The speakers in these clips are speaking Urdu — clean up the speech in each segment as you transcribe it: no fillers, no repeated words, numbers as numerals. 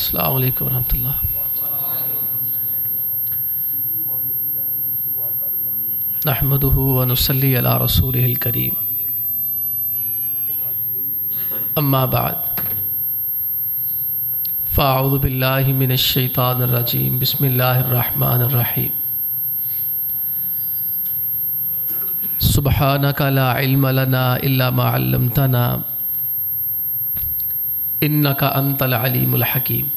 السلام علیکم ورحمۃ اللہ۔ نحمدہ ونصلی علی رسولہ الکریم، اما بعد فاعوذ باللہ من الشیطان الرجیم، بسم اللہ الرحمن الرحیم۔ سبحانک لا علم لنا الا ما علمتنا انک انت العلیم الحکیم۔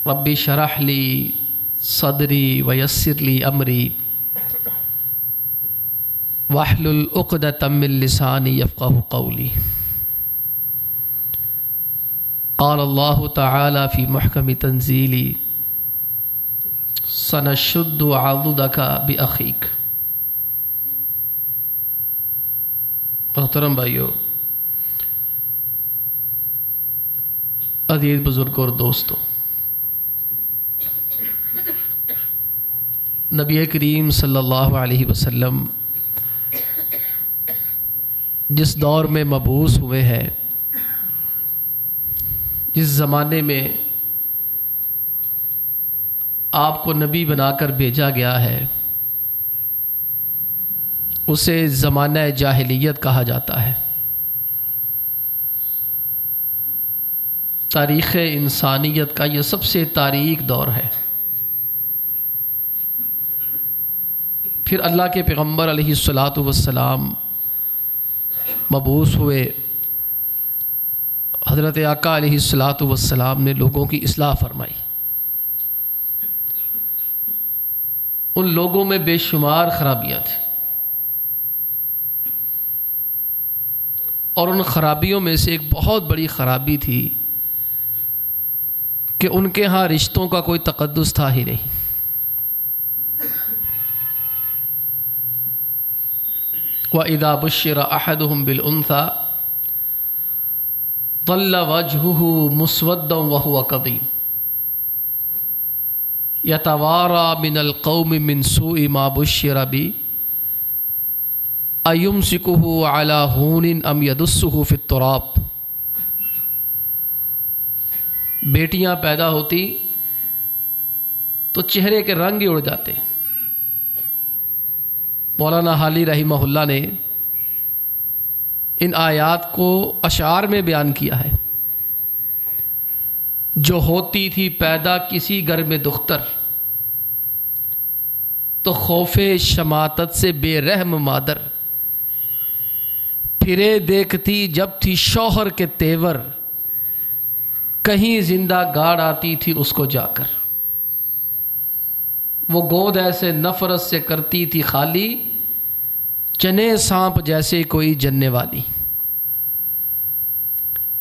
رب اشرح لی صدری ویسر لی امری واحلل عقدۃ من لسانی یفقہوا قولی۔ قال اللہ تعالی فی محکم تنزیلی سنشد عضدک بأخیک۔ محترم بھائیو، عزیز بزرگوں اور دوستوں، نبی کریم صلی اللہ علیہ وسلم جس دور میں مبعوث ہوئے ہیں، جس زمانے میں آپ کو نبی بنا کر بھیجا گیا ہے، اسے زمانہ جاہلیت کہا جاتا ہے۔ تاریخ انسانیت کا یہ سب سے تاریک دور ہے۔ پھر اللہ کے پیغمبر علیہ السلام مبعوث ہوئے، حضرت آقا علیہ السلام نے لوگوں کی اصلاح فرمائی۔ ان لوگوں میں بے شمار خرابیاں تھیں، اور ان خرابیوں میں سے ایک بہت بڑی خرابی تھی کہ ان کے ہاں رشتوں کا کوئی تقدس تھا ہی نہیں۔ وَإِذَا بُشِّرَ أَحَدُهُمْ بِالْأُنْثَى ظَلَّ وَجْهُهُ مُسْوَدًّا وَهُوَ كَظِيمٌ يَتَوَارَى مِنَ الْقَوْمِ مِنْ سُوءِ مَا بُشِّرَ بِهِ أَيُمْسِكُهُ عَلَى هُونٍ أَمْ يَدُسُّهُ فِي التُّرَابِ۔ بیٹیاں پیدا ہوتی تو چہرے کے رنگ ہی اڑ جاتے۔ مولانا حالی رحمہ اللہ نے ان آیات کو اشعار میں بیان کیا ہے۔ جو ہوتی تھی پیدا کسی گھر میں دختر، تو خوف شماتت سے بے رحم مادر، پھرے دیکھتی جب تھی شوہر کے تیور، کہیں زندہ گاڑ آتی تھی اس کو جا کر۔ وہ گود ایسے نفرت سے کرتی تھی خالی، چنے سانپ جیسے کوئی جننے والی۔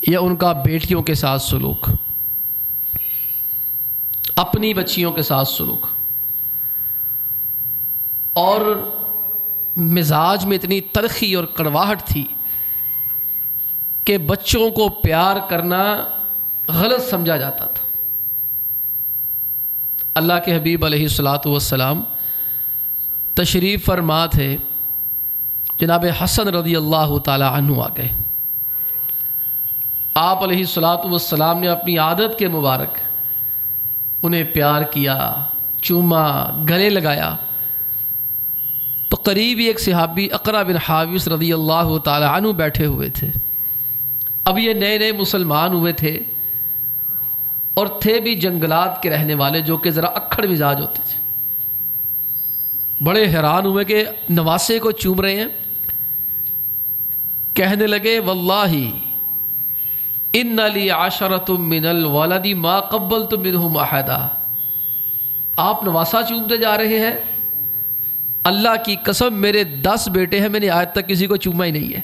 یہ ان کا بیٹیوں کے ساتھ سلوک، اپنی بچیوں کے ساتھ سلوک، اور مزاج میں اتنی تلخی اور کڑواہٹ تھی کہ بچوں کو پیار کرنا غلط سمجھا جاتا تھا۔ اللہ کے حبیب علیہ السلام تشریف فرما تھے، جناب حسن رضی اللہ تعالی عنہ آ گئے۔ آپ علیہ السلام نے اپنی عادت کے مبارک انہیں پیار کیا، چوما، گلے لگایا، تو قریب ایک صحابی اقرا بن حابس رضی اللہ تعالی عنہ بیٹھے ہوئے تھے۔ اب یہ نئے نئے مسلمان ہوئے تھے، اور تھے بھی جنگلات کے رہنے والے، جو کہ ذرا اکھڑ مزاج ہوتے تھے۔ بڑے حیران ہوئے کہ نواسے کو چوم رہے ہیں۔ کہنے لگے واللہ ان لی عشرۃ من الولد ما قبلت منہم احدا۔ آپ نواسا چومتے جا رہے ہیں؟ اللہ کی قسم میرے 10 بیٹے ہیں، میں نے آج تک کسی کو چوما ہی نہیں ہے۔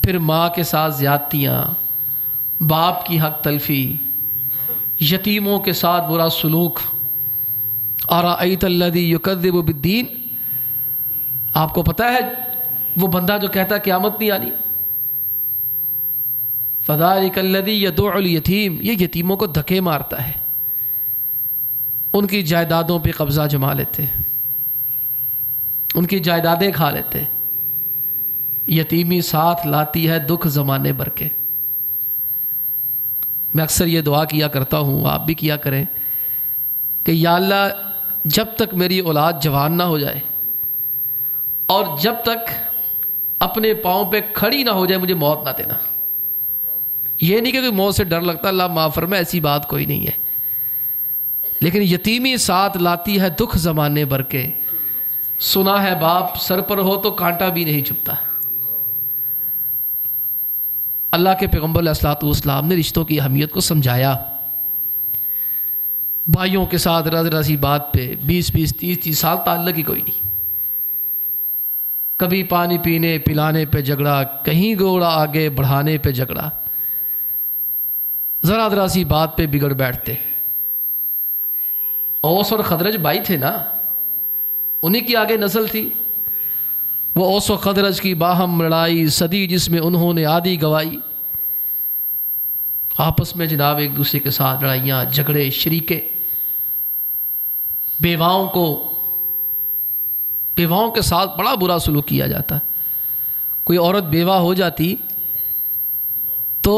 پھر ماں کے ساتھ زیادتیاں، باپ کی حق تلفی، یتیموں کے ساتھ برا سلوک۔ ارأیت الذی یکذب بالدین، آپ کو پتہ ہے وہ بندہ جو کہتا ہے قیامت نہیں آنی۔ فذلک الذی یدع الیتیم، یہ یتیموں کو دھکے مارتا ہے، ان کی جائیدادوں پہ قبضہ جما لیتے، ان کی جائیدادیں کھا لیتے۔ یتیمی ساتھ لاتی ہے دکھ زمانے بھر کے۔ میں اکثر یہ دعا کیا کرتا ہوں، آپ بھی کیا کریں کہ یا اللہ جب تک میری اولاد جوان نہ ہو جائے اور جب تک اپنے پاؤں پہ کھڑی نہ ہو جائے مجھے موت نہ دینا۔ یہ نہیں کہ کوئی موت سے ڈر لگتا، اللہ معاف فرمائے، ایسی بات کوئی نہیں ہے، لیکن یتیمی ساتھ لاتی ہے دکھ زمانے بھر کے، سنا ہے باپ سر پر ہو تو کانٹا بھی نہیں چبھتا۔ اللہ کے پیغمبر علیہ الصلوۃ والسلام نے رشتوں کی اہمیت کو سمجھایا۔ بھائیوں کے ساتھ ذرا سی بات پہ 20-20 30-30 سال تعلق ہی کوئی نہیں، کبھی پانی پینے پلانے پہ جھگڑا، کہیں گھوڑا آگے بڑھانے پہ جھگڑا، ذرا سی بات پہ بگڑ بیٹھتے۔ اوس اور خزرج بھائی تھے نا، انہی کی آگے نسل تھی۔ وہ اوس و خزرج کی باہم لڑائی صدی جس میں انہوں نے آدھی گوائی، آپس میں جناب ایک دوسرے کے ساتھ لڑائیاں جھگڑے شریکے، بیواؤں کے ساتھ بڑا برا سلوک کیا جاتا۔ کوئی عورت بیوہ ہو جاتی تو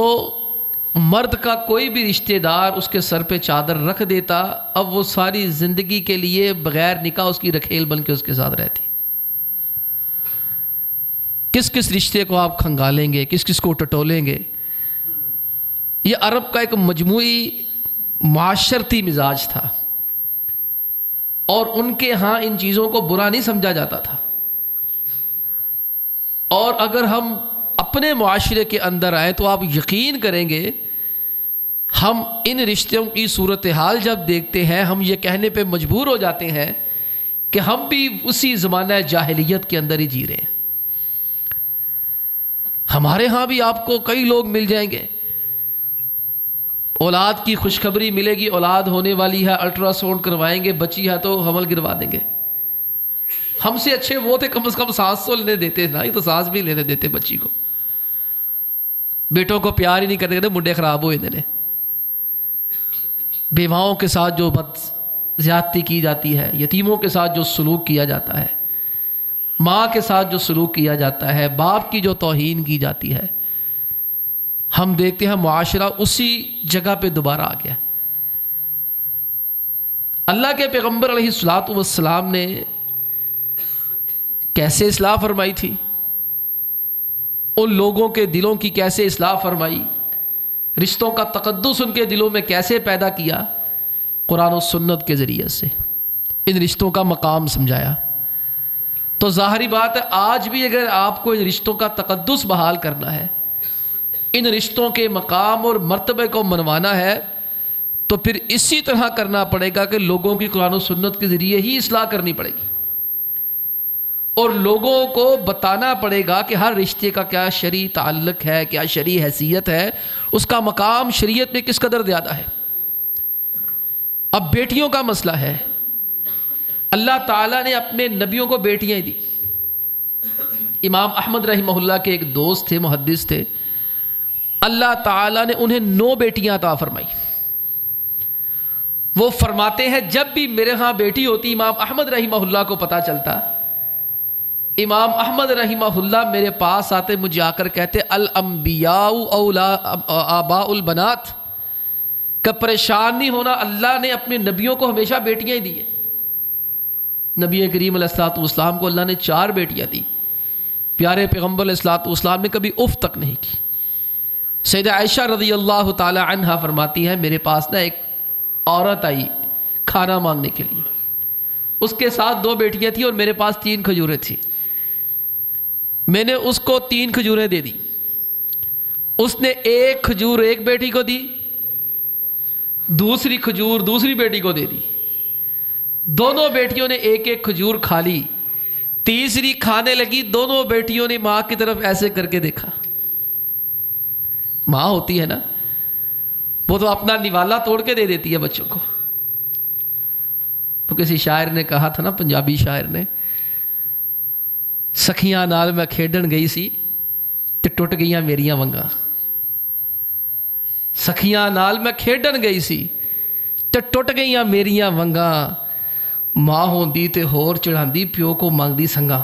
مرد کا کوئی بھی رشتہ دار اس کے سر پہ چادر رکھ دیتا، اب وہ ساری زندگی کے لیے بغیر نکاح اس کی رکھیل بن کے اس کے ساتھ رہتی۔ کس کس رشتے کو آپ کھنگالیں گے، کس کس کو ٹٹولیں گے۔ یہ عرب کا ایک مجموعی معاشرتی مزاج تھا، اور ان کے ہاں ان چیزوں کو برا نہیں سمجھا جاتا تھا۔ اور اگر ہم اپنے معاشرے کے اندر آئیں تو آپ یقین کریں گے، ہم ان رشتوں کی صورتحال جب دیکھتے ہیں ہم یہ کہنے پہ مجبور ہو جاتے ہیں کہ ہم بھی اسی زمانہ جاہلیت کے اندر ہی جی رہے ہیں۔ ہمارے ہاں بھی آپ کو کئی لوگ مل جائیں گے، اولاد کی خوشخبری ملے گی، اولاد ہونے والی ہے، الٹرا ساؤنڈ کروائیں گے، بچی ہے تو حمل گروا دیں گے۔ ہم سے اچھے وہ تھے، کم از کم سانس تو لینے دیتے نا، یہ تو سانس بھی لینے دیتے بچی کو۔ بیٹوں کو پیار ہی نہیں کرتے، کہتے منڈے خراب ہوئے انہوں نے۔ بیواؤں کے ساتھ جو بد زیادتی کی جاتی ہے، یتیموں کے ساتھ جو سلوک کیا جاتا ہے، ماں کے ساتھ جو سلوک کیا جاتا ہے، باپ کی جو توہین کی جاتی ہے، ہم دیکھتے ہیں معاشرہ اسی جگہ پہ دوبارہ آ گیا۔ اللہ کے پیغمبر علیہ الصلوۃ والسلام نے کیسے اصلاح فرمائی تھی، ان لوگوں کے دلوں کی کیسے اصلاح فرمائی، رشتوں کا تقدس ان کے دلوں میں کیسے پیدا کیا، قرآن و سنت کے ذریعے سے ان رشتوں کا مقام سمجھایا۔ تو ظاہری بات ہے آج بھی اگر آپ کو ان رشتوں کا تقدس بحال کرنا ہے، ان رشتوں کے مقام اور مرتبے کو منوانا ہے، تو پھر اسی طرح کرنا پڑے گا کہ لوگوں کی قرآن و سنت کے ذریعے ہی اصلاح کرنی پڑے گی، اور لوگوں کو بتانا پڑے گا کہ ہر رشتے کا کیا شرعی تعلق ہے، کیا شرعی حیثیت ہے، اس کا مقام شریعت میں کس قدر زیادہ ہے۔ اب بیٹیوں کا مسئلہ ہے، اللہ تعالیٰ نے اپنے نبیوں کو بیٹیاں دی۔ امام احمد رحمہ اللہ کے ایک دوست تھے، محدث تھے، اللہ تعالیٰ نے انہیں 9 بیٹیاں عطا فرمائی۔ وہ فرماتے ہیں جب بھی میرے ہاں بیٹی ہوتی، امام احمد رحمہ اللہ کو پتہ چلتا، امام احمد رحمہ اللہ میرے پاس آتے، مجھے آ کر کہتے الانبیاء اولا آباء البنات، کہ پریشان نہیں ہونا، اللہ نے اپنے نبیوں کو ہمیشہ بیٹیاں ہی دی ہیں۔ نبی کریم علیہ الصلوۃ والسلام کو اللہ نے 4 بیٹیاں دی، پیارے پیغمبر علیہ الصلوۃ والسلام نے کبھی اف تک نہیں کی۔ سیدہ عائشہ رضی اللہ تعالی عنہا فرماتی ہیں میرے پاس نا ایک عورت آئی کھانا مانگنے کے لیے، اس کے ساتھ 2 بیٹیاں تھیں اور میرے پاس 3 کھجوریں تھیں۔ میں نے اس کو 3 کھجوریں دے دی، اس نے 1 کھجور ایک بیٹی کو دی، دوسری کھجور دوسری بیٹی کو دے دی، دونوں بیٹیوں نے 1-1 کھجور کھا لی، تیسری کھانے لگی، دونوں بیٹیوں نے ماں کی طرف ایسے کر کے دیکھا۔ ماں ہوتی ہے نا، وہ تو اپنا نوالا توڑ کے دے دیتی ہے بچوں کو۔ تو کسی شاعر نے کہا تھا نا، پنجابی شاعر نے، سکھیاں نال میں کھیڈن گئی سی تے ٹوٹ گئیاں میریاں ونگاں۔ سکھیاں نال میں کھیڈن گئی سی تے ٹوٹ گئیاں میریاں ونگاں، ماں ہوندی تے ہور چڑھاندی پیو کو مانگدی سنگا۔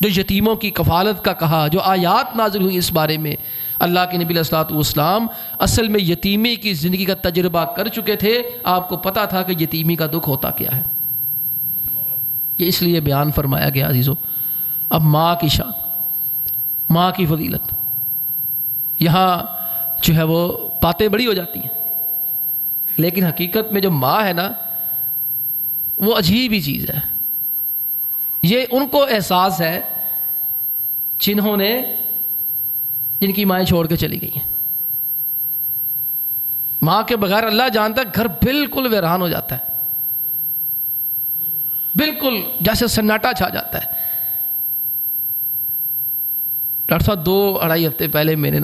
جو یتیموں کی کفالت کا کہا، جو آیات نازل ہوئی اس بارے میں، اللہ کے نبی علیہ الصلوۃ والسلام اصل میں یتیمی کی زندگی کا تجربہ کر چکے تھے، آپ کو پتہ تھا کہ یتیمی کا دکھ ہوتا کیا ہے، یہ اس لیے بیان فرمایا گیا عزیزو۔ اب ماں کی شان، ماں کی فضیلت، یہاں جو ہے وہ باتیں بڑی ہو جاتی ہیں، لیکن حقیقت میں جو ماں ہے نا وہ عجیب ہی چیز ہے۔ یہ ان کو احساس ہے جن کی مائیں چھوڑ کے چلی گئی ہیں۔ ماں کے بغیر اللہ جانتا ہے گھر بالکل ویران ہو جاتا ہے، بالکل جیسے سناٹا چھا جاتا ہے۔ ڈاکٹر صاحب 2-2.5 ہفتے پہلے میں نے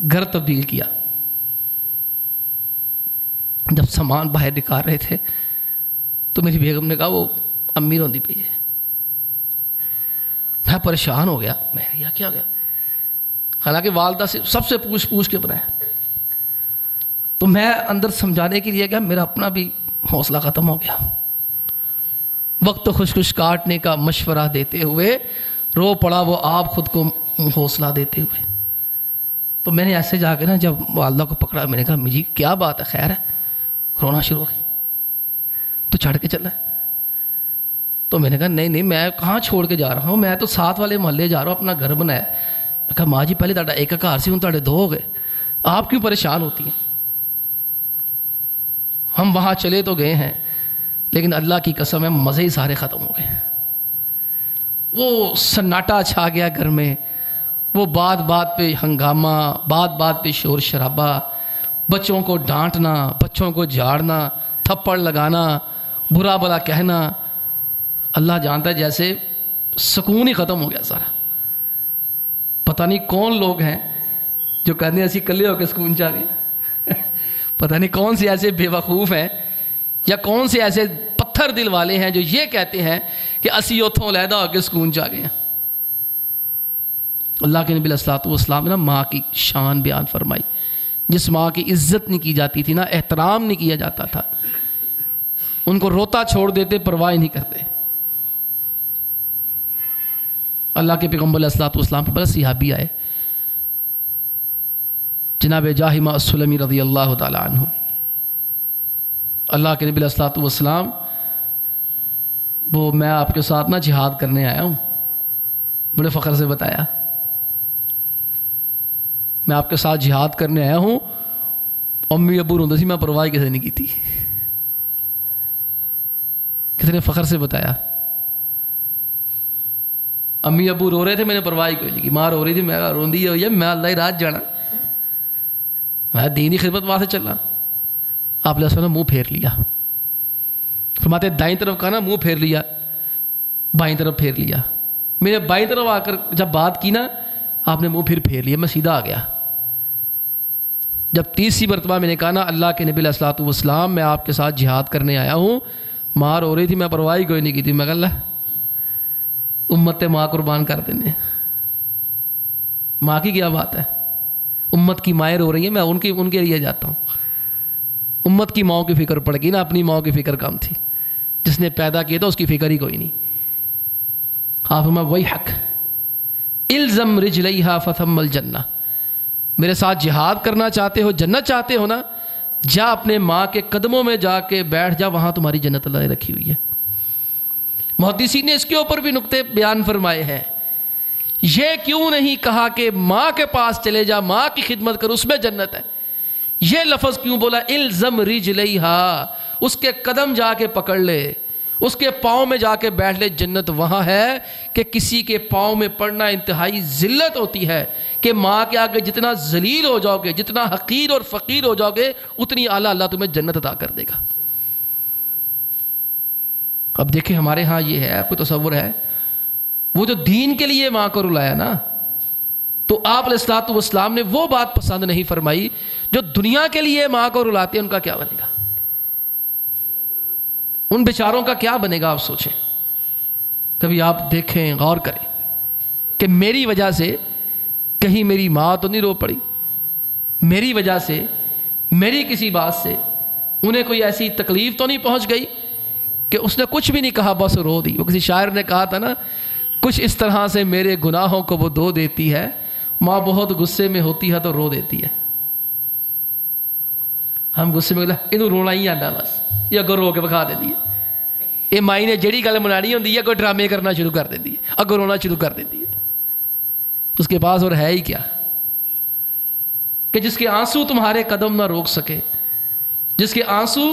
گھر تبدیل کیا، جب سامان باہر نکال رہے تھے تو میری بیگم نے کہا وہ امی روندی پئی ہے۔ میں پریشان ہو گیا، میں کیا گیا، حالانکہ والدہ سے سب سے پوچھ کے بنایا، تو میں اندر سمجھانے کے لیے گیا، میرا اپنا بھی حوصلہ ختم ہو گیا۔ وقت خوش کاٹنے کا مشورہ دیتے ہوئے رو پڑا وہ آپ خود کو حوصلہ دیتے ہوئے۔ تو میں نے ایسے جا کے جب والدہ کو پکڑا، میں نے کہا جی کیا بات ہے، خیر ہے؟ رونا شروع ہو گئی، تو چھڑ کے چلا۔ تو میں نے کہا نہیں میں کہاں چھوڑ کے جا رہا ہوں، میں تو ساتھ والے محلے جا رہا ہوں، اپنا گھر بنایا۔ میں کہا ماں جی پہلے تہاڈا ایک گھر سی، ہن تہاڈے 2 ہو گئے، آپ کیوں پریشان ہوتی ہیں؟ ہم وہاں چلے تو گئے ہیں، لیکن اللہ کی قسم ہے مزے ہی سارے ختم ہو گئے۔ وہ سناٹا چھا گیا گھر میں، وہ بات پہ ہنگامہ، بات پہ شور شرابہ، بچوں کو ڈانٹنا، بچوں کو جھاڑنا، تھپڑ لگانا، برا بلا کہنا۔ اللہ جانتا ہے جیسے سکون ہی ختم ہو گیا سارا۔ پتہ نہیں کون لوگ ہیں جو کہتے ہیں اسی کلے ہو کے سکون چاہ گئے، پتہ نہیں کون سے ایسے بے وقوف ہیں یا کون سے ایسے پتھر دل والے ہیں جو یہ کہتے ہیں کہ اسی اتھوں علیحدہ ہو کے سکون چاہ گئے ہیں۔ اللہ کے نبی علیہ الصلوۃ والسلام نے ماں کی شان بیان فرمائی، جس ماں کی عزت نہیں کی جاتی تھی، احترام نہیں کیا جاتا تھا، ان کو روتا چھوڑ دیتے، پرواہ نہیں کرتے۔ اللہ کے پیغمبر علیہ الصلوۃ والسلام کے پاس صحابی آئے، جناب جاہمہ السلمی رضی اللہ تعالی عنہ۔ اللہ کے نبی علیہ الصلوۃ والسلام وہ میں آپ کے ساتھ جہاد کرنے آیا ہوں، بڑے فخر سے بتایا میں آپ کے ساتھ جہاد کرنے آیا ہوں، امی ابو روندے سی، میں پرواہ کسے نہیں کی تھی، کتنے فخر سے بتایا۔ امی ابو رو رہے تھے، میں نے پرواہ کوئی نہیں کی، ماں رو رہی تھی، میں روندی ہوئی ہے، میں اللہ ہی رات جانا، میں دینی خدمت وہاں سے چلنا۔ آپ علیہ السلام نے منہ پھیر لیا، فرماتے دائیں طرف کا منہ پھیر لیا، بائیں طرف پھیر لیا۔ میں نے بائیں طرف آ کر جب بات کی آپ نے منہ پھیر لیا، میں سیدھا آ گیا۔ جب 30 مرتبہ میں نے کہا اللہ کے نبی علیہ الصلوۃ والسلام میں آپ کے ساتھ جہاد کرنے آیا ہوں، ماں رو رہی تھی، میں پرواہ کوئی نہیں کی تھی، میں کہا اللہ امت ماں قربان کر دینے، ماں کی کیا بات ہے، امت کی مائیں رو رہی ہیں، میں ان کے لیے جاتا ہوں۔ امت کی ماؤں کی فکر پڑ گئی اپنی ماؤں کی فکر کم تھی، جس نے پیدا کیا تھا اس کی فکر ہی کوئی نہیں۔ آپ فرمایا وہی حق الزم رجلیہا فثم الجنہ، میرے ساتھ جہاد کرنا چاہتے ہو، جنت چاہتے ہو نا، جا اپنے ماں کے قدموں میں جا کے بیٹھ جا، وہاں تمہاری جنت اللہ نے رکھی ہوئی ہے۔ محدثین نے اس کے اوپر بھی نقطے بیان فرمائے ہیں، یہ کیوں نہیں کہا کہ ماں کے پاس چلے جا، ماں کی خدمت کر، اس میں جنت ہے، یہ لفظ کیوں بولا الزم رجلیہا، اس کے قدم جا کے پکڑ لے، اس کے پاؤں میں جا کے بیٹھ لے، جنت وہاں ہے کہ کسی کے پاؤں میں پڑنا انتہائی ذلت ہوتی ہے، کہ ماں کے آگے جتنا ذلیل ہو جاؤ گے، جتنا حقیر اور فقیر ہو جاؤ گے، اتنی اعلیٰ اللہ تمہیں جنت عطا کر دے گا۔ اب دیکھیں ہمارے ہاں یہ ہے، کوئی تصور ہے، وہ جو دین کے لیے ماں کو رلایا نا، تو آپ علیہ الصلوۃ والسلام نے وہ بات پسند نہیں فرمائی، جو دنیا کے لیے ماں کو رلاتے ہیں ان کا کیا بنے گا، ان بیچاروں کا کیا بنے گا، آپ سوچیں، کبھی آپ دیکھیں، غور کریں کہ میری وجہ سے کہیں میری ماں تو نہیں رو پڑی، میری وجہ سے، میری کسی بات سے انہیں کوئی ایسی تکلیف تو نہیں پہنچ گئی کہ اس نے کچھ بھی نہیں کہا بس رو دی۔ وہ کسی شاعر نے کہا تھا نا، کچھ اس طرح سے میرے گناہوں کو وہ دھو دیتی ہے، ماں بہت غصے میں ہوتی ہے تو رو دیتی ہے۔ ہم غصے میں انہوں رونا ہی آتا بس، یا اگوں رو کے بکھا دیتی ہے۔ یہ مائی نے جڑی گل منانی ہوتی ہے کوئی ڈرامے کرنا شروع کر دیتی ہے، اگوں رونا شروع کر دیتی ہے۔ اس کے پاس اور ہے ہی کیا کہ جس کے آنسو تمہارے قدم نہ روک سکے، جس کے آنسو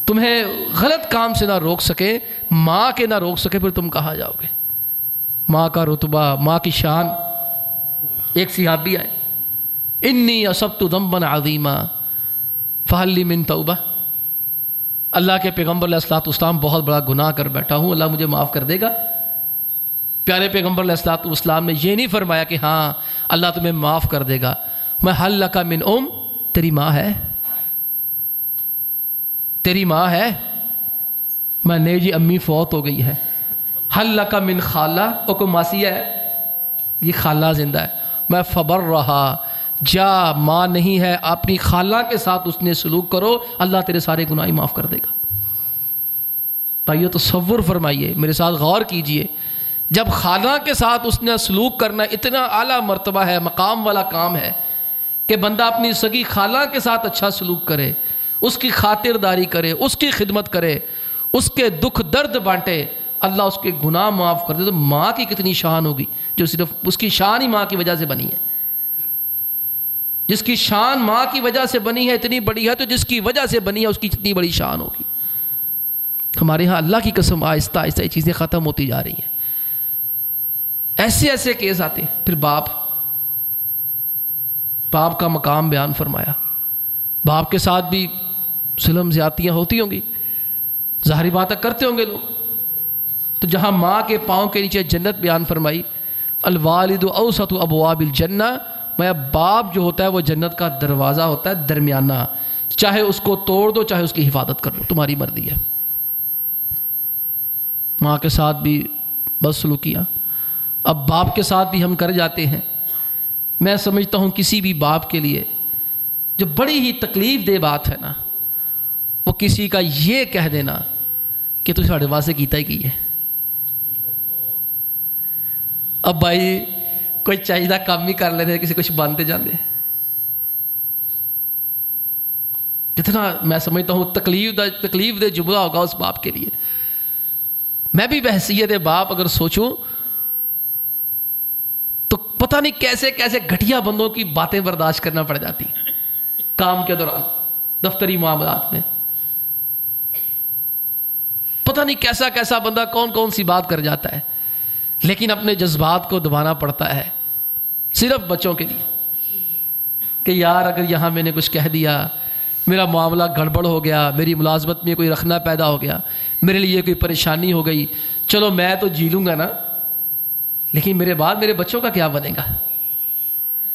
تمہیں غلط کام سے نہ روک سکے، ماں کے نہ روک سکے، پھر تم کہاں جاؤ گے؟ ماں کا رتبہ، ماں کی شان۔ ایک صحابی آئے، انی اصبت ذنبا عظیما فہل لی من توبہ، اللہ کے پیغمبر علیہ الصلوۃ والسلام بہت بڑا گناہ کر بیٹھا ہوں، اللہ مجھے معاف کر دے گا؟ پیارے پیغمبر علیہ الصلوۃ والسلام نے یہ نہیں فرمایا کہ ہاں اللہ تمہیں معاف کر دے گا، میں حل لک من تیری ماں ہے، تیری ماں ہے؟ میں نے جی امی فوت ہو گئی ہے۔ حل لک من خالہ، او کو ماسی ہے، یہ خالہ زندہ ہے، میں فبر رہا، جا ماں نہیں ہے اپنی خالہ کے ساتھ اس نے سلوک کرو، اللہ تیرے سارے گناہ معاف کر دے گا۔ بھائیو تصور فرمائیے، میرے ساتھ غور کیجئے، جب خالہ کے ساتھ اس نے سلوک کرنا اتنا اعلیٰ مرتبہ ہے، مقام والا کام ہے کہ بندہ اپنی سگی خالہ کے ساتھ اچھا سلوک کرے، اس کی خاطر داری کرے، اس کی خدمت کرے، اس کے دکھ درد بانٹے، اللہ اس کے گناہ معاف کر دے، تو ماں کی کتنی شان ہوگی، جو صرف اس کی شان ہی ماں کی وجہ سے بنی ہے۔ جس کی شان ماں کی وجہ سے بنی ہے اتنی بڑی ہے، تو جس کی وجہ سے بنی ہے اس کی کتنی بڑی شان ہوگی۔ ہمارے ہاں اللہ کی قسم آہستہ آہستہ یہ چیزیں ختم ہوتی جا رہی ہیں۔ ایسے ایسے کیس آتے ہیں۔ پھر باپ کا مقام بیان فرمایا، باپ کے ساتھ بھی ظلم زیادتیاں ہوتی ہوں گی، ظاہری باتیں کرتے ہوں گے لوگ، تو جہاں ماں کے پاؤں کے نیچے جنت بیان فرمائی، الوالد اوسط ابواب الجنہ، میں باپ جو ہوتا ہے وہ جنت کا دروازہ ہوتا ہے درمیانہ، چاہے اس کو توڑ دو چاہے اس کی حفاظت کر لو، تمہاری مرضی ہے۔ ماں کے ساتھ بھی بد سلوکیاں، اب باپ کے ساتھ بھی ہم کر جاتے ہیں۔ میں سمجھتا ہوں کسی بھی باپ کے لیے جو بڑی ہی تکلیف دہ بات ہے نا، وہ کسی کا یہ کہہ دینا کہ تو ساڑھے واسطے کیتا ہی کی ہے۔ اب بھائی کوئی چاہیدہ کام ہی کر لیتے، کسی کچھ بانتے جاندے، کتنا میں سمجھتا ہوں تکلیف دہ جملہ ہوگا اس باپ کے لیے۔ میں بھی بحیثیت باپ اگر سوچوں تو پتہ نہیں کیسے کیسے گھٹیا بندوں کی باتیں برداشت کرنا پڑ جاتی کام کے دوران، دفتری معاملات میں۔ پتہ نہیں کیسا کیسا بندہ کون کون سی بات کر جاتا ہے، لیکن اپنے جذبات کو دبانا پڑتا ہے صرف بچوں کے لیے کہ یار اگر یہاں میں نے کچھ کہہ دیا، میرا معاملہ گڑبڑ ہو گیا، میری ملازمت میں کوئی رکھنا پیدا ہو گیا، میرے لیے کوئی پریشانی ہو گئی، چلو میں تو جی لوں گا نا، لیکن میرے بعد میرے بچوں کا کیا بنے گا؟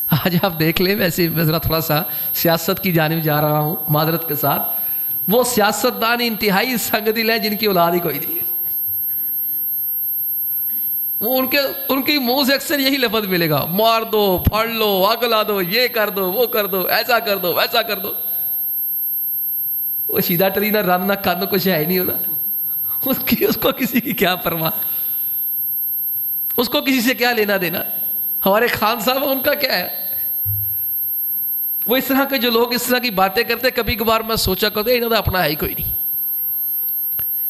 آج آپ دیکھ لیں، ویسے میں ذرا تھوڑا سا سیاست کی جانب جا رہا ہوں معذرت کے ساتھ، وہ سیاستدان انتہائی سنگ دل ہیں جن کی اولاد ہی کوئی نہیں ہے، وہ ان کے منہ سے اکثر یہی لفظ ملے گا، مار دو، پھاڑ لو، اگلا دو، یہ کر دو، وہ کر دو، ایسا کر دو، ویسا کر دو۔ وہ شیدہ ٹری نہ رن نہ کان کچھ ہے ہی نہیں ہوتا، اس کو کسی کی کیا پرواہ، اس کو کسی سے کیا لینا دینا۔ ہمارے خان صاحب ان کا کیا ہے؟ وہ اس طرح کے جو لوگ اس طرح کی باتیں کرتے، کبھی کبھار میں سوچا کرتے انہوں نے اپنا ہے ہی کوئی نہیں۔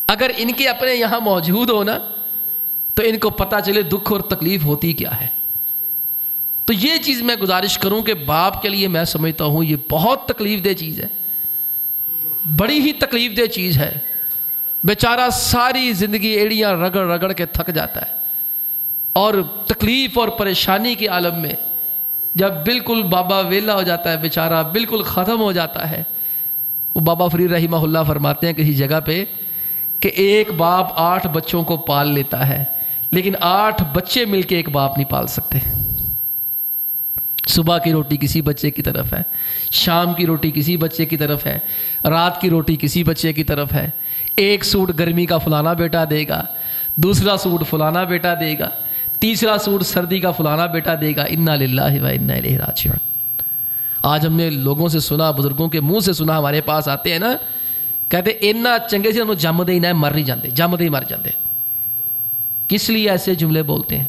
اگر ان کے اپنے یہاں موجود ہو نا تو ان کو پتہ چلے دکھ اور تکلیف ہوتی کیا ہے۔ تو یہ چیز میں گزارش کروں کہ باپ کے لیے میں سمجھتا ہوں یہ بہت تکلیف دہ چیز ہے، بڑی ہی تکلیف دہ چیز ہے۔ بیچارہ ساری زندگی ایڑیاں رگڑ رگڑ کے تھک جاتا ہے، اور تکلیف اور پریشانی کے عالم میں جب بالکل بابا ویلا ہو جاتا ہے، بیچارہ بالکل ختم ہو جاتا ہے۔ وہ بابا فرید رحمہ اللہ فرماتے ہیں کسی جگہ پہ کہ ایک باپ 8 بچوں کو پال لیتا ہے، لیکن 8 بچے مل کے ایک باپ نہیں پال سکتے۔ صبح کی روٹی کسی بچے کی طرف ہے، شام کی روٹی کسی بچے کی طرف ہے، رات کی روٹی کسی بچے کی طرف ہے۔ ایک سوٹ گرمی کا فلانا بیٹا دے گا، دوسرا سوٹ فلانا بیٹا دے گا، تیسرا سوٹ سردی کا فلانا بیٹا دے گا۔ انا للہ و انا الیہ راجعون۔ آج ہم نے لوگوں سے سنا، بزرگوں کے منہ سے سنا، ہمارے پاس آتے ہیں نا، کہتے اینا چنگے سے انہوں جم دے ہی نہ مر نہیں جاندے، جم دے ہی مر جاندے۔ کس لیے ایسے جملے بولتے ہیں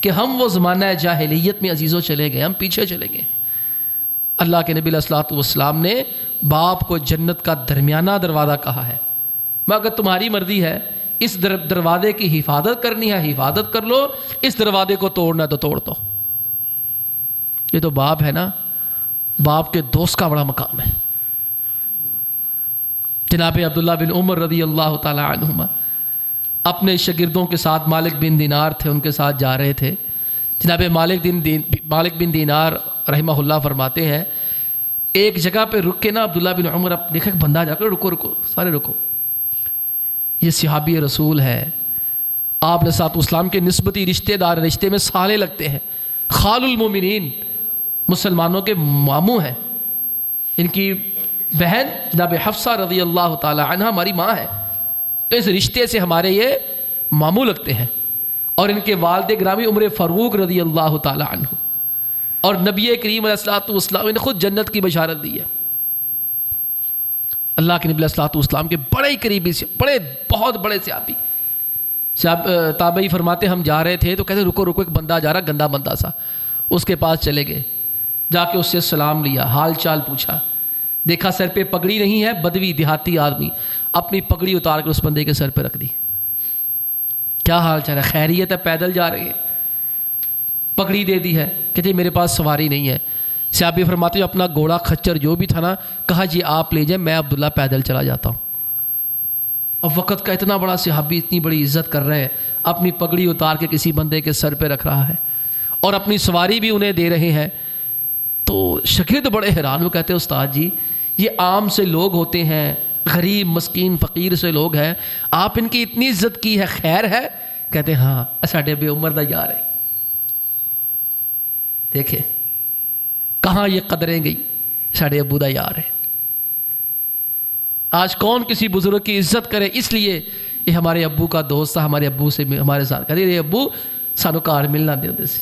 کہ ہم وہ زمانہ جاہلیت میں عزیزوں چلے گئے، ہم پیچھے چلے گئے۔ اللہ کے نبی علیہ الصلوۃ والسلام نے باپ کو جنت کا درمیانہ دروازہ کہا ہے، مگر تمہاری مرضی ہے، اس دروازے کی حفاظت کرنی ہے حفاظت کر لو، اس دروازے کو توڑنا تو توڑ دو۔ یہ تو باپ ہے نا، باپ کے دوست کا بڑا مقام ہے۔ جناب عبداللہ بن عمر رضی اللہ تعالی عنہما اپنے شاگردوں کے ساتھ، مالک بن دینار تھے ان کے ساتھ جا رہے تھے۔ جناب مالک بن دینار رحمہ اللہ فرماتے ہیں ایک جگہ پہ رک کے نا عبداللہ بن عمر دیکھا کہ بندہ جا کر رکو سارے رکو، یہ صحابی رسول ہے، آپ علیہ الصلوۃ والسلام کے نسبتی رشتہ دار، رشتے میں سالے لگتے ہیں، خال المومنین، مسلمانوں کے ماموں ہیں، ان کی بہن جناب حفصہ رضی اللہ تعالی عنہ ہماری ماں ہے، تو اس رشتے سے ہمارے یہ ماموں لگتے ہیں، اور ان کے والد گرامی عمر فاروق رضی اللہ تعالی عنہ، اور نبی کریم علیہ الصلوۃ والسلام نے خود جنت کی بشارت دی ہے۔ اللہ کے نبی علیہ الصلوۃ والسلام کے بڑے ہی قریبی سے بہت بڑے صحابی تابعی فرماتے ہم جا رہے تھے تو کہتے رکو ایک بندہ جا رہا، گندا بندہ سا، اس کے پاس چلے گئے، جا کے اس سے سلام لیا، حال چال پوچھا، دیکھا سر پہ پگڑی نہیں ہے، بدوی دیہاتی آدمی، اپنی پگڑی اتار کر اس بندے کے سر پہ رکھ دی، کیا حال چال ہے، خیریت ہے، پیدل جا رہے ہیں، پگڑی دے دی ہے، کہتے میرے پاس سواری نہیں ہے، صحابی فرماتے اپنا گھوڑا خچر جو بھی تھا نا، کہا جی آپ لے جائیں، میں عبداللہ پیدل چلا جاتا ہوں۔ اب وقت کا اتنا بڑا صحابی اتنی بڑی عزت کر رہے ہیں، اپنی پگڑی اتار کے کسی بندے کے سر پہ رکھ رہا ہے اور اپنی سواری بھی انہیں دے رہے ہیں، تو شاگرد بڑے حیران، وہ کہتے ہیں استاد جی یہ عام سے لوگ ہوتے ہیں، غریب مسکین فقیر سے لوگ ہیں، آپ ان کی اتنی عزت کی ہے، خیر ہے؟ کہتے ہیں ہاں ساڈے بے عمر دا یار ہے۔ دیکھیں کہاں یہ قدریں گئی، ساڈے ابو دا یار ہے۔ آج کون کسی بزرگ کی عزت کرے، اس لیے یہ ہمارے ابو کا دوست تھا، ہمارے ابو سے ہمارے ساتھ کہتے یہ ابو سانو کار ملنا دے ہوندے سی،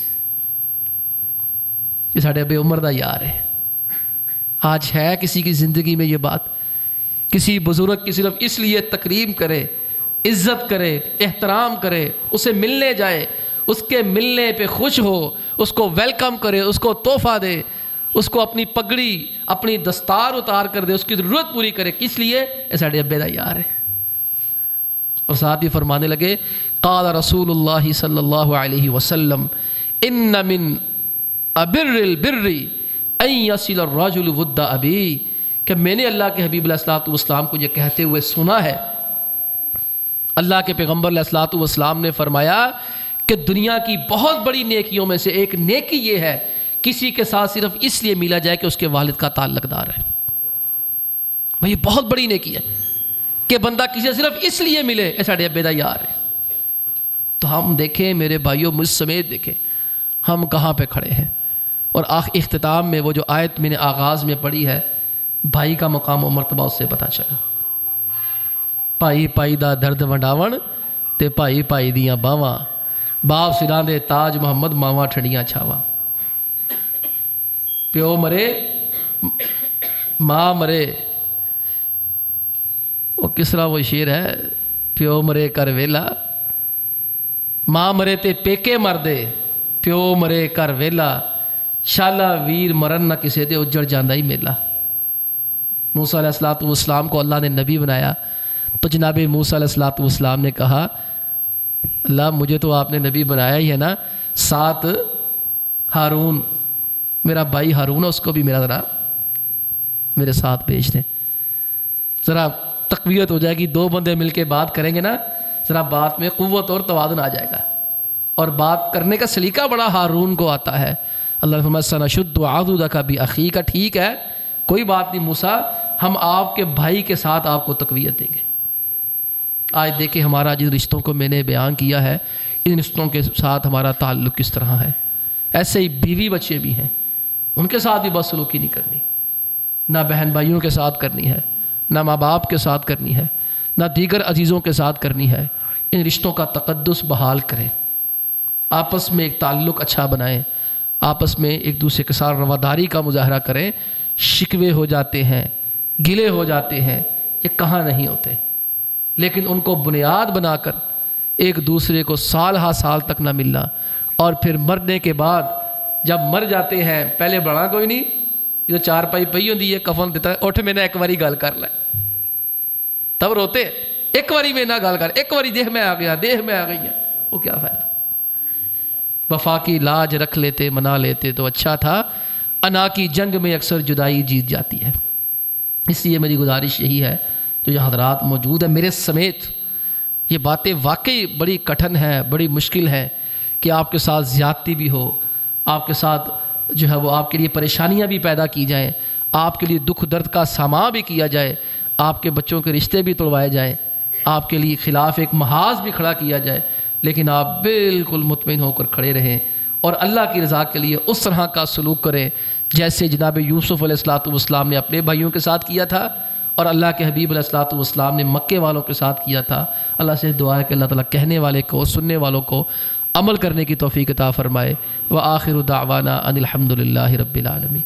یہ ساڈے بے عمر دا یار ہے۔ آج ہے کسی کی زندگی میں یہ بات؟ کسی بزرگ کی صرف اس لیے تکریم کرے، عزت کرے، احترام کرے، اسے ملنے جائے، اس کے ملنے پہ خوش ہو، اس کو ویلکم کرے، اس کو تحفہ دے، اس کو اپنی پگڑی اپنی دستار اتار کر دے، اس کی ضرورت پوری کرے، کس لیے؟ یہ ساڈے ابے دا یار ہے۔ اور ساتھ ہی فرمانے لگے قال رسول اللہ صلی اللہ علیہ وسلم ان من ابر البر ان یصل الرجل ود ابی، کہ میں نے اللہ کے حبیب علیہ الصلوۃ والسلام کو یہ کہتے ہوئے سنا ہے، اللہ کے پیغمبر علیہ الصلوۃ والسلام نے فرمایا کہ دنیا کی بہت بڑی نیکیوں میں سے ایک نیکی یہ ہے کسی کے ساتھ صرف اس لیے ملا جائے کہ اس کے والد کا تعلق دار ہے۔ یہ بہت بڑی نیکی ہے کہ بندہ کسی سے صرف اس لیے ملے اے ساڈے ابے دا یار ہے۔ تو ہم دیکھیں میرے بھائیوں، مجھ سمیت دیکھیں ہم کہاں پہ کھڑے ہیں۔ اور اختتام میں وہ جو آیت میں نے آغاز میں پڑھی ہے، بھائی کا مقام و مرتبہ اس سے پتہ چلا۔ بھائی پائی دا درد ونڈاون تے بھائی پائی دیاں باواں، باپ سراں دے تاج محمد ماواں ٹھڑیاں چھاواں۔ پیو مرے ماں مرے، وہ کس طرح وہ شعر ہے، پیو مرے کر ویلا، ماں مرے تے پیکے مر دے، پیو مرے کر ویلا، شالا ویر مرن نہ کسے دے اجڑ جاندہ ہی میلا۔ موسیٰ علیہ الصلوۃ والسلام کو اللہ نے نبی بنایا تو جناب موسیٰ علیہ الصلوۃ والسلام نے کہا اللہ مجھے تو آپ نے نبی بنایا ہی ہے نا، ساتھ ہارون میرا بھائی ہارون ہے، اس کو بھی ذرا میرے ساتھ بھیج دیں، ذرا تقویت ہو جائے گی، دو بندے مل کے بات کریں گے نا، ذرا بات میں قوت اور توازن آ جائے گا، اور بات کرنے کا سلیقہ بڑا ہارون کو آتا ہے۔ اللہ نے فرمایا سنشد عضدک بأخیک، کہا ٹھیک ہے کوئی بات نہیں موسیٰ، ہم آپ کے بھائی کے ساتھ آپ کو تقویت دیں گے۔ آج دیکھیں ہمارا جن رشتوں کو میں نے بیان کیا ہے، ان رشتوں کے ساتھ ہمارا تعلق کس طرح ہے۔ ایسے ہی بیوی بچے بھی ہیں، ان کے ساتھ بھی بدسلوکی نہیں کرنی، نہ بہن بھائیوں کے ساتھ کرنی ہے، نہ ماں باپ کے ساتھ کرنی ہے، نہ دیگر عزیزوں کے ساتھ کرنی ہے۔ ان رشتوں کا تقدس بحال کریں، آپس میں ایک تعلق اچھا بنائیں، آپس میں ایک دوسرے کے ساتھ رواداری کا مظاہرہ کریں۔ شکوے ہو جاتے ہیں، گلے ہو جاتے ہیں، یہ کہاں نہیں ہوتے، لیکن ان کو بنیاد بنا کر ایک دوسرے کو سال ہا سال تک نہ ملنا، اور پھر مرنے کے بعد جب مر جاتے ہیں پہلے بڑا کوئی نہیں، یہ چار پائی پئی ہوندی ہے، کفن دیتا ہے، اٹھ میں نے ایک واری گل کر لے، تب روتے ہیں ایک واری میں نہ گل کر، ایک واری دیہ میں آ گیا، دیہ میں آ گئی ہیں، وہ کیا فائدہ؟ وفا کی لاج رکھ لیتے، منا لیتے تو اچھا تھا، انا کی جنگ میں اکثر جدائی جیت جاتی ہے۔ اس لیے میری گزارش یہی ہے، جو یہاں حضرات موجود ہیں میرے سمیت، یہ باتیں واقعی بڑی کٹھن ہیں، بڑی مشکل ہے کہ آپ کے ساتھ زیادتی بھی ہو، آپ کے ساتھ جو ہے وہ آپ کے لیے پریشانیاں بھی پیدا کی جائیں، آپ کے لیے دکھ درد کا سامان بھی کیا جائے، آپ کے بچوں کے رشتے بھی توڑوائے جائیں، آپ کے لیے خلاف ایک محاذ بھی کھڑا کیا جائے، لیکن آپ بالکل مطمئن ہو کر کھڑے رہیں اور اللہ کی رضا کے لیے اس طرح کا سلوک کریں جیسے جناب یوسف علیہ السلام نے اپنے بھائیوں کے ساتھ کیا تھا، اور اللہ کے حبیب علیہ السلام نے مکے والوں کے ساتھ کیا تھا۔ اللہ سے دعا ہے کہ اللہ تعالیٰ کہنے والے کو، سننے والوں کو عمل کرنے کی توفیق عطا فرمائے۔ وآخر دعوانا ان الحمد للہ رب العالمین۔